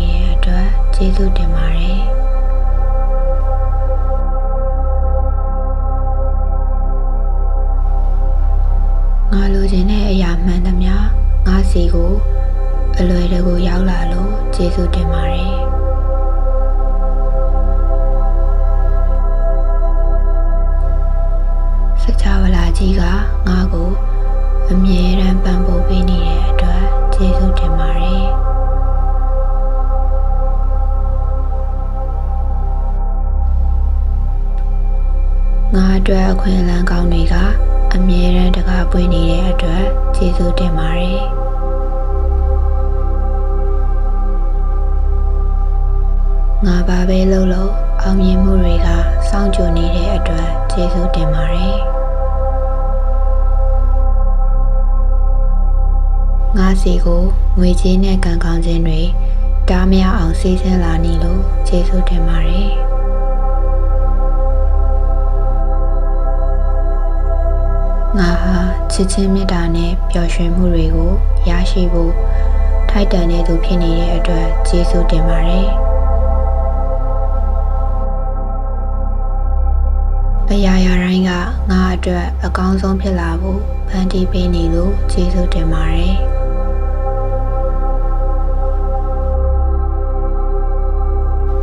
နေတဲ့အတွက်ကျေးဇူးတင်ပါတယ်ငါလိုချင်တဲ့အရာမှန်သမျှငါစီကိုအလွယ်တကူရောက်လာလို့ကျေးဇူးတင်ပါတယ်စကြဝဠာကြီးကငါ့ကိုအမြဲတမ်းပံ့ပိုးပေးနေတဲ့အတွက်ကျေးဇူးတင်ပါတယ်ငါအတွက်အခွင့်အလမ်းကောင်းတွေကအမြဲတမ်းတကားပွင့်နေတဲ့အတွက်ကျေးဇူးတင်ပါတယ်ငါဘာပဲလုပ်လို့အောင်မြင်မှုတွေကစောင့်ကြိုနေတဲ့အတွက်ကျေးဇူးတင်ပါတယ်ငါစီကိုငွေကြေးနဲ့ကံကောင်းခြင်းတွေတားမရအောင်စီးဆင်းလာနေလို့ကျေးဇူးတင်ပါတယ်ငါဟာချစ်ချင်းမေတ္တာနဲ့ပျော်ရွှင်မှုတွေကိုရရှိဖို့ထိုက်တန်တဲ့သူဖြစ်နေတဲ့အတွက်ကျေးဇူးတင်ပါတယ်အရာရာတိုင်းကငါအတွက်အကောင်းဆုံးဖြစ်လာဖို့ဖန်တီးပေးနေလို့ကျေးဇူးတင်ပါတယ်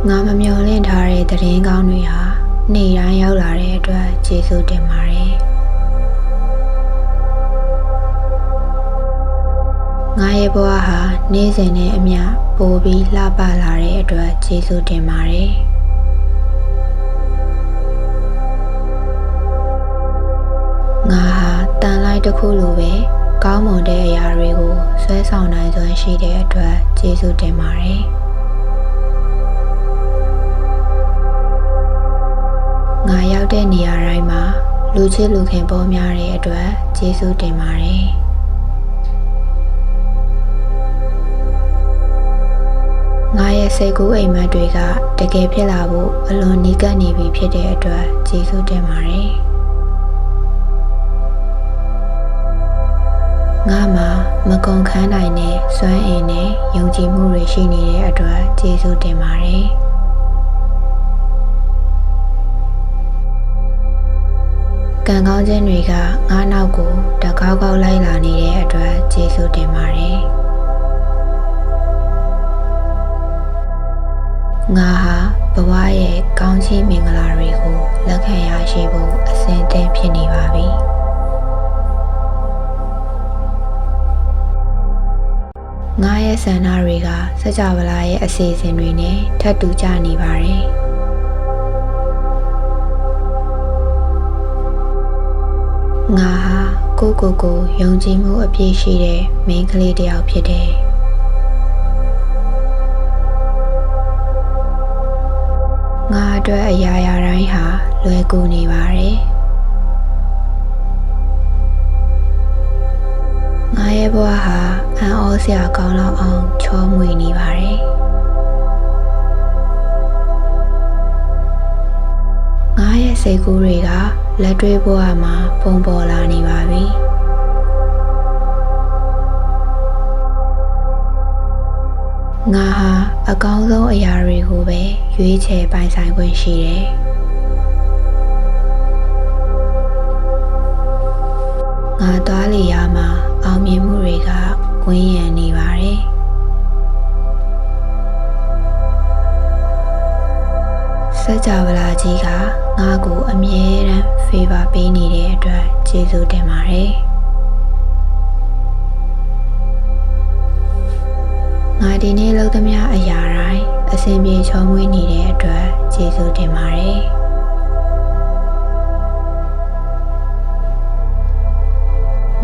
ငါမမျှော်လင့်ထားတဲ့သတင်းကောင်းတွေဟာနေ့တိုင်းရောက်လာတဲ့အတွက်ကျေးဇူးတင်ပါတယ်ငါရဲ့ဘဝဟာနေ့စဉ်နဲ့အမျှပိုပြီးလှပလာတဲ့အတွက်ကျေးဇူးတင်ပါတယ်ငါဟာတန်လိုက်တစ်ခုလိုပဲကောင်းမွန်တဲ့အရာတွေကိုဆွဲဆောင်နိုင်စွမ်းရှိတဲ့အတွက်ကျေးဇူးတင်ပါတယ်ငါရောက်တဲ့နေရာတိုင်းမှာလူချစ်လူခင်ပေါ်များတဲ့အတွက်ကျေးဇူးတင်ပါတယ်ငါရဲ့စိတ်ကူးအိမ်မက်တွေကတကယ်ဖြစ်လာဖို့အလွန်နီးကပ်နေပြီဖြစ်တဲ့အတွက်ကျေးဇူးတင်ပါတယ်ငါမှာမကုန်ခန်းနိုင်တဲ့စွမ်းအင်နဲ့ယုံကြည်မှုတွေရှိနေတဲ့အတွက်ကျေးဇူးတင်ပါတယ်ကံကောင်းခြင်းတွေကငါနောက်ကိုတကောက်ကောက်လိုက်လာနေတဲ့အတွက်ကျေးဇူးတင်ပါတယ်ငါဟာဘဝရဲ့ကောင်းချီးမင်္ဂလာတွေကိုလက်ခံရရှိဖို့အဆင်သင့်ဖြစ်နေပါပြီငါရဲ့ဆန္ဒတွေကစကြဝဠာရဲ့အစီအစဉ်တွေနဲ့ထပ်တူကျနေပါတယ်ငါဟာကိုယုံကြည်မှုအပြည့်ရှိတဲ့မိန်းကလေးတစ်ယောက်ဖြစ်တယ်ငါအတွက်အရာရာတိုင်းဟာလွယ်ကူနေပါတယ်ငါရဲ့ဘဝဟာအံ့ဩစရာကောင်းလောက်အောင်ချောမွေ့နေပါတယ်ငါရဲ့စိတ်ကူးတွေကလက်တွေ့ဘဝမှာပုံပေါ်လာနေပါပြီငါဟာအကောင်းဆုံးအရာတွေကိုပဲရွေးချယ်ပိုင်ဆိုင်ခွင့်ရှိတယ်ငါသွားလေရာမှာအောင်မြင်မှုတွေကဝန်းရံနေပါတယ်စကြဝဠာကြီးကငါ့ကိုအမြဲတမ်းဖေးပါပေးနေတဲ့အတွက်ကျေးဇူးတင်ပါတယ်ငါဒီနေ့လုပ်သမျှအရာတိုင်းအဆင်ပြေချောမွေ့နေတဲ့အတွက်ကျေးဇူးတင်ပါတယ်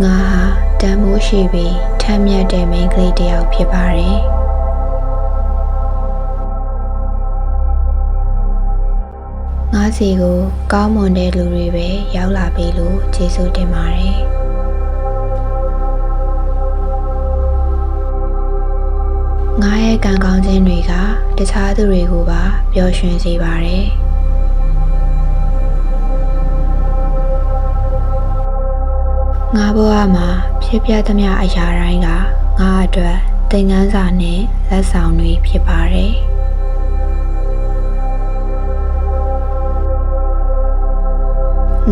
ငါဟာတန်ဖိုးရှိပြီးထက်မြက်တဲ့မိန်းကလေးတစ်ယောက်ဖြစ်ပါတယ်ငါစီကိုကောင်းမွန်တဲ့လူတွေပဲရောက်လာပြီလို့ကျေးဇူးတင်ပါတယ်ငါရဲ့ကံကောင်းခြင်းတွေကတခြားသူတွေကိုပါပျော်ရွှင်စေပါတယ်ငါဘဝမှာဖြစ်ပျက်သမျှအရာတိုင်းကငါအတွက်တ သင်ခန်းစာနဲ့လက်ဆောင်တွေဖြစ်ပါတယ်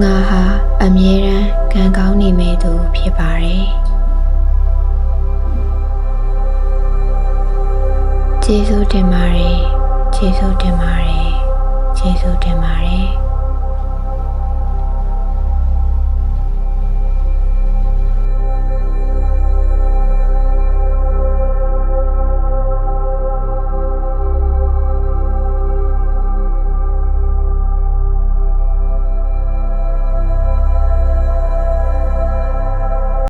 ငါဟာအမြဲတမ်းကံကောင်းနေမယ့်သူဖြစ်ပါတယ်ကျေးဇူးတင်ပါတယ်ကျေးဇူးတင်ပါတယ်ကျေးဇူးတင်ပါတယ်